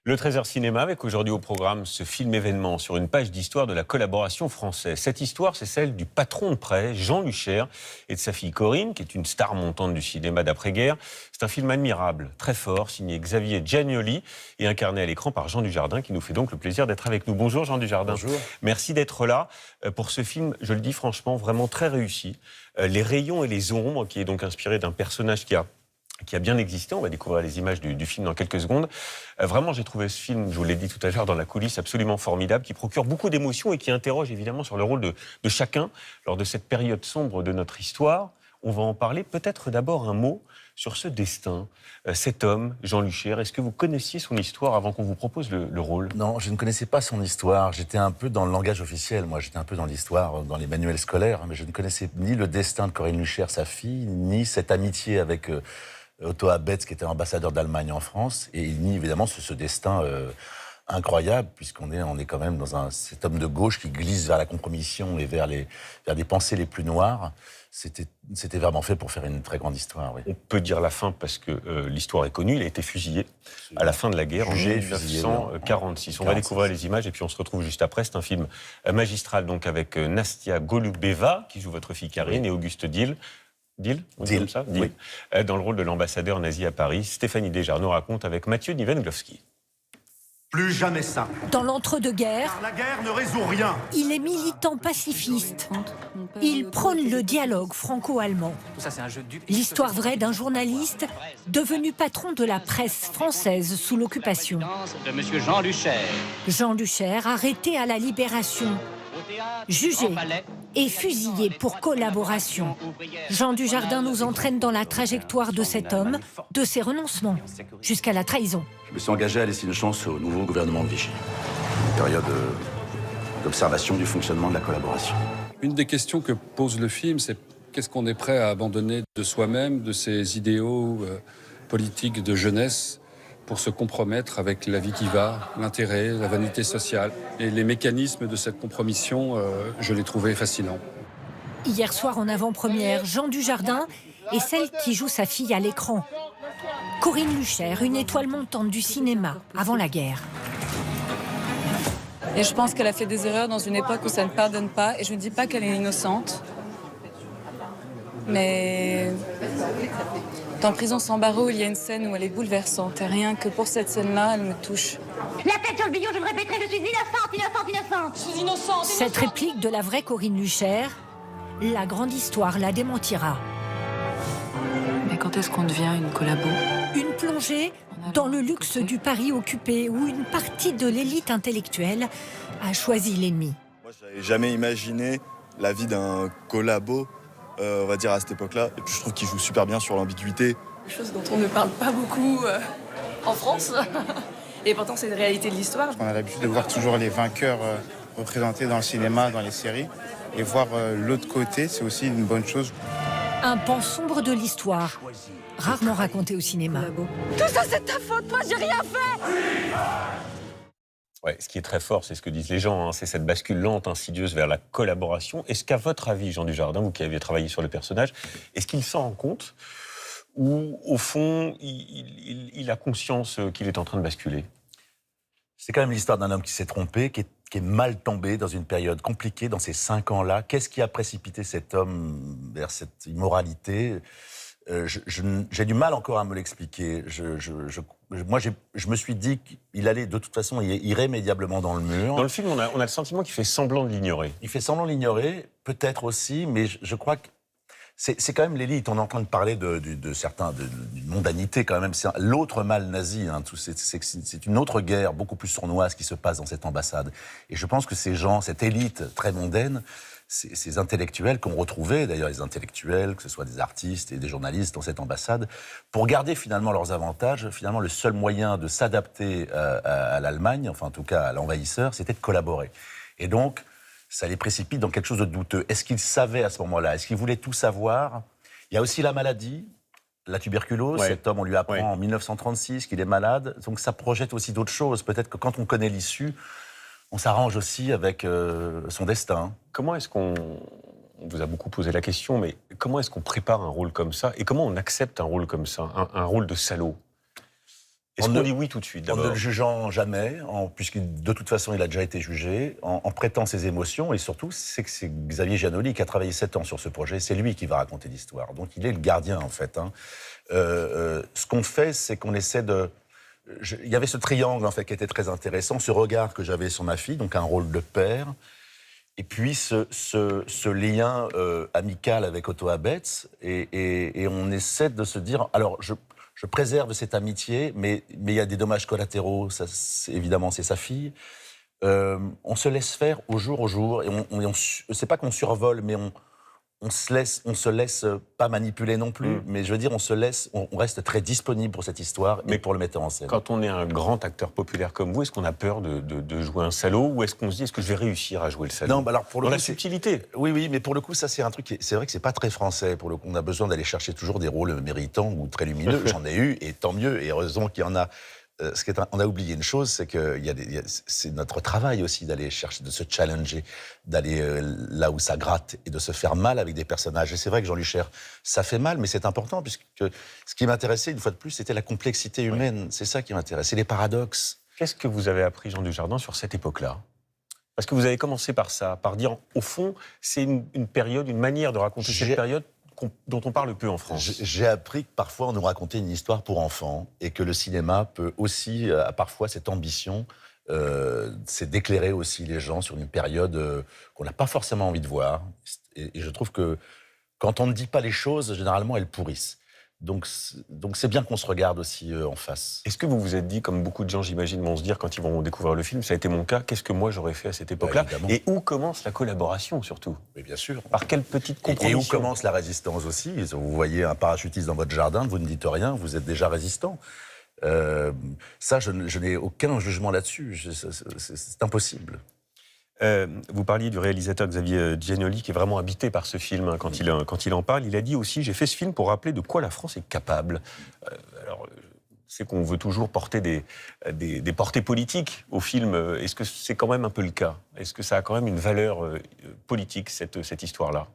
Le Trésor Cinéma avec aujourd'hui au programme ce film événement sur une page d'histoire de la collaboration française. Cette histoire, c'est celle du patron de presse, Jean Luchaire, et de sa fille Corinne, qui est une star montante du cinéma d'après-guerre. C'est un film admirable, très fort, signé Xavier Giannoli et incarné à l'écran par Jean Dujardin, qui nous fait donc le plaisir d'être avec nous. Bonjour Jean Dujardin. Bonjour. Merci d'être là pour ce film, je le dis franchement, vraiment très réussi. Les rayons et les ombres, qui est donc inspiré d'un personnage qui a bien existé. On va découvrir les images du film dans quelques secondes. Vraiment, j'ai trouvé ce film, je vous l'ai dit tout à l'heure dans la coulisse, absolument formidable, qui procure beaucoup d'émotions et qui interroge évidemment sur le rôle de chacun lors de cette période sombre de notre histoire. On va en parler. Peut-être d'abord un mot sur ce destin, cet homme, Jean Luchaire. Est-ce que vous connaissiez son histoire avant qu'on vous propose le rôle ? Non, je ne connaissais pas son histoire. J'étais un peu dans le langage officiel, moi. J'étais un peu dans l'histoire, dans les manuels scolaires. Mais je ne connaissais ni le destin de Corinne Luchaire, sa fille, ni cette amitié avec Otto Abetz, qui était ambassadeur d'Allemagne en France, et ni évidemment ce destin incroyable, puisqu'on est quand même dans cet homme de gauche qui glisse vers la compromission et vers des pensées les plus noires. C'était vraiment fait pour faire une très grande histoire, oui. On peut dire la fin parce que l'histoire est connue. Il a été fusillé à la fin de la guerre, Jugé, en 1946. On va découvrir les images et puis on se retrouve juste après. C'est un film magistral donc avec Nastia Golubeva, qui joue votre fille Karine, oui. et Auguste Dil. Dil, comme ça, Dil. Oui. Dans le rôle de l'ambassadeur nazi à Paris. Stéphanie Desjardins raconte avec Mathieu Niven-Glowski. Plus jamais ça. Dans l'entre-deux-guerres, Car la guerre ne résout rien. il est militant pacifiste. Il prône le dialogue franco-allemand. L'histoire vraie d'un journaliste devenu patron de la presse française sous l'occupation. De monsieur Jean Luchaire. Jean Luchaire, arrêté à la Libération, jugé et fusillé pour collaboration. Jean Dujardin nous entraîne dans la trajectoire de cet homme, de ses renoncements jusqu'à la trahison. Je me suis engagé à laisser une chance au nouveau gouvernement de Vichy. Période d'observation du fonctionnement de la collaboration. Une des questions que pose le film, c'est qu'est-ce qu'on est prêt à abandonner de soi-même, de ses idéaux politiques de jeunesse, pour se compromettre avec la vie qui va, l'intérêt, la vanité sociale. Et les mécanismes de cette compromission, je les trouvais fascinants. Hier soir en avant-première, Jean Dujardin est celle qui joue sa fille à l'écran. Corinne Luchaire, une étoile montante du cinéma avant la guerre. Et je pense qu'elle a fait des erreurs dans une époque où ça ne pardonne pas. Et je ne dis pas qu'elle est innocente. Mais dans Prison sans barreaux, il y a une scène où elle est bouleversante. Et rien que pour cette scène-là, elle me touche. La tête sur le billon, je le répéterai, je suis innocente, innocente, innocente. Je suis innocente. Cette réplique de la vraie Corinne Luchaire, la grande histoire la démentira. Mais quand est-ce qu'on devient une collabo ? Une plongée dans le luxe du Paris occupé où une partie de l'élite intellectuelle a choisi l'ennemi. Moi, je n'avais jamais imaginé la vie d'un collabo, on va dire, à cette époque-là. Et puis je trouve qu'il joue super bien sur l'ambiguïté. Quelque chose dont on ne parle pas beaucoup en France. Et pourtant, c'est une réalité de l'histoire. On a l'habitude de voir toujours les vainqueurs représentés dans le cinéma, dans les séries. Et voir l'autre côté, c'est aussi une bonne chose. Un pan sombre de l'histoire, rarement raconté au cinéma. Tout ça, c'est ta faute, moi, j'ai rien fait. Ouais, ce qui est très fort, c'est ce que disent les gens, hein, c'est cette bascule lente, insidieuse vers la collaboration. Est-ce qu'à votre avis, Jean Dujardin, vous qui avez travaillé sur le personnage, est-ce qu'il s'en rend compte ou, au fond, il a conscience qu'il est en train de basculer ? C'est quand même l'histoire d'un homme qui s'est trompé, qui est mal tombé dans une période compliquée, dans ces 5 ans-là. Qu'est-ce qui a précipité cet homme vers cette immoralité ? J'ai du mal encore à me l'expliquer. Moi, je me suis dit qu'il allait de toute façon irrémédiablement dans le mur. Dans le film, on a le sentiment qu'il fait semblant de l'ignorer. Il fait semblant de l'ignorer, peut-être aussi, mais je crois que c'est quand même l'élite. On est en train de parler de certains, d'une mondanité quand même. C'est l'autre mal nazi. Hein, c'est une autre guerre beaucoup plus sournoise qui se passe dans cette ambassade. Et je pense que ces gens, cette élite très mondaine, ces intellectuels qu'on retrouvait, d'ailleurs les intellectuels, que ce soit des artistes et des journalistes dans cette ambassade, pour garder finalement leurs avantages, finalement le seul moyen de s'adapter à l'Allemagne, enfin en tout cas à l'envahisseur, c'était de collaborer. Et donc, ça les précipite dans quelque chose de douteux. Est-ce qu'ils savaient à ce moment-là ? Est-ce qu'ils voulaient tout savoir ? Il y a aussi la maladie, la tuberculose. Ouais. Cet homme, on lui apprend en 1936 qu'il est malade. Donc ça projette aussi d'autres choses. Peut-être que quand on connaît l'issue, on s'arrange aussi avec son destin. Comment est-ce qu'on vous a beaucoup posé la question, mais comment est-ce qu'on prépare un rôle comme ça ? Et comment on accepte un rôle comme ça, un rôle de salaud ? Est-ce qu'on dit oui tout de suite, En d'abord? ne le jugeant jamais, puisque de toute façon il a déjà été jugé, en prêtant ses émotions, et surtout c'est que c'est Xavier Giannoli qui a travaillé 7 ans sur ce projet, c'est lui qui va raconter l'histoire. Donc il est le gardien en fait. Ce qu'on fait, c'est qu'on essaie de... Il y avait ce triangle en fait qui était très intéressant, ce regard que j'avais sur ma fille, donc un rôle de père, et puis ce lien amical avec Otto Abetz, et on essaie de se dire... Alors, je préserve cette amitié, mais il y a des dommages collatéraux, évidemment c'est sa fille. On se laisse faire au jour, et c'est pas qu'on survole, mais on se laisse pas manipuler non plus, mais je veux dire, on reste très disponible pour cette histoire et pour le mettre en scène. Quand on est un grand acteur populaire comme vous, est-ce qu'on a peur de jouer un salaud, ou est-ce qu'on se dit, est-ce que je vais réussir à jouer le salaud? Non, alors pour le coup, la subtilité. Oui, mais pour le coup, ça c'est un truc, c'est vrai que c'est pas très français. Pour le coup, on a besoin d'aller chercher toujours des rôles méritants ou très lumineux. J'en ai eu, et tant mieux, et heureusement qu'il y en a. On a oublié une chose, c'est que c'est notre travail aussi d'aller chercher, de se challenger, d'aller là où ça gratte et de se faire mal avec des personnages. Et c'est vrai que Jean Luchère, ça fait mal, mais c'est important, puisque ce qui m'intéressait, une fois de plus, c'était la complexité humaine. Oui. C'est ça qui m'intéressait, les paradoxes. Qu'est-ce que vous avez appris, Jean Dujardin, sur cette époque-là? Parce que vous avez commencé par ça, par dire, au fond, c'est une période, une manière de raconter cette période dont on parle peu en France. J'ai appris que parfois on nous racontait une histoire pour enfants, et que le cinéma peut aussi, a parfois cette ambition, c'est d'éclairer aussi les gens sur une période qu'on n'a pas forcément envie de voir. Et je trouve que quand on ne dit pas les choses, généralement elles pourrissent. Donc c'est bien qu'on se regarde aussi en face. Est-ce que vous vous êtes dit, comme beaucoup de gens, j'imagine, vont se dire quand ils vont découvrir le film, ça a été mon cas, qu'est-ce que moi j'aurais fait à cette époque-là? Et où commence la collaboration, surtout? Mais bien sûr. Par quelle petite compromission? Et où commence la résistance aussi? Vous voyez un parachutiste dans votre jardin, vous ne dites rien, vous êtes déjà résistant. Ça, je n'ai aucun jugement là-dessus. C'est impossible. Vous parliez du réalisateur Xavier Giannoli, qui est vraiment habité par ce film, hein, quand il en parle. Il a dit aussi, j'ai fait ce film pour rappeler de quoi la France est capable. Alors, c'est qu'on veut toujours porter des portées politiques au film. Est-ce que c'est quand même un peu le cas? Est-ce que ça a quand même une valeur politique, cette histoire-là?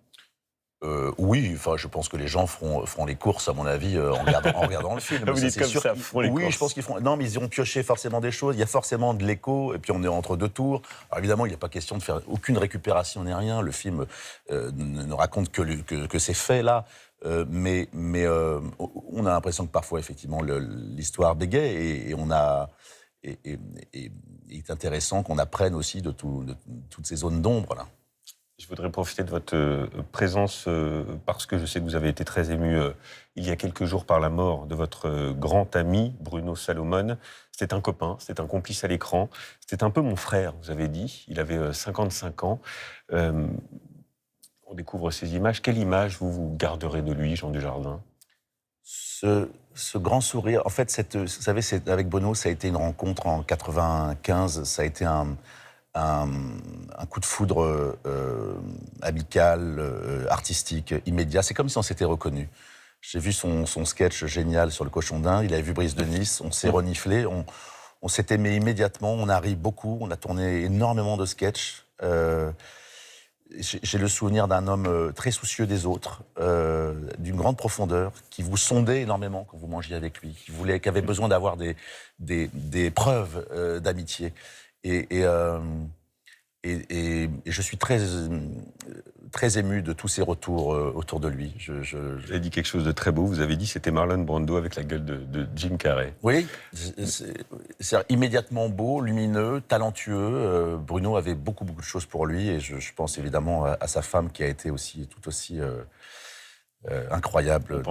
Oui, enfin, je pense que les gens feront les courses, à mon avis, en regardant le film. Vous dites comme sûr ça, feront les courses. Oui, je pense qu'ils feront. Non, mais ils iront piocher forcément des choses. Il y a forcément de l'écho, et puis on est entre deux tours. Alors évidemment, il n'y a pas question de faire aucune récupération ni rien. Le film ne raconte que ces faits-là. Mais on a l'impression que parfois, effectivement, l'histoire bégaye, et il est intéressant qu'on apprenne aussi de toutes ces zones d'ombre là. Je voudrais profiter de votre présence parce que je sais que vous avez été très ému il y a quelques jours par la mort de votre grand ami Bruno Salomon. C'était un copain, c'était un complice à l'écran, c'était un peu mon frère, vous avez dit. Il avait 55 ans. On découvre ces images. Quelle image vous garderez de lui, Jean Dujardin? Ce grand sourire. En fait, vous savez, avec Bruno, ça a été une rencontre en 95. Ça a été un coup de foudre amical, artistique, immédiat. C'est comme si on s'était reconnus. J'ai vu son sketch génial sur le cochon d'Inde. Il avait vu Brice de Nice. On s'est reniflé. On s'est aimé immédiatement. On a ri beaucoup. On a tourné énormément de sketchs. J'ai le souvenir d'un homme très soucieux des autres, d'une grande profondeur, qui vous sondait énormément quand vous mangiez avec lui, qui avait besoin d'avoir des preuves d'amitié. Et je suis très ému de tous ces retours autour de lui. Vous avez dit quelque chose de très beau. Vous avez dit que c'était Marlon Brando avec la gueule de Jim Carrey. Oui, c'est immédiatement beau, lumineux, talentueux. Bruno avait beaucoup de choses pour lui, et je pense évidemment à sa femme qui a été tout aussi incroyable.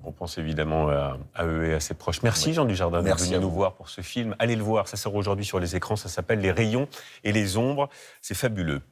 On pense évidemment à eux et à ses proches. Merci Jean Dujardin d'être venu nous voir pour ce film. Allez le voir, ça sort aujourd'hui sur les écrans, ça s'appelle Les Rayons et les Ombres. C'est fabuleux.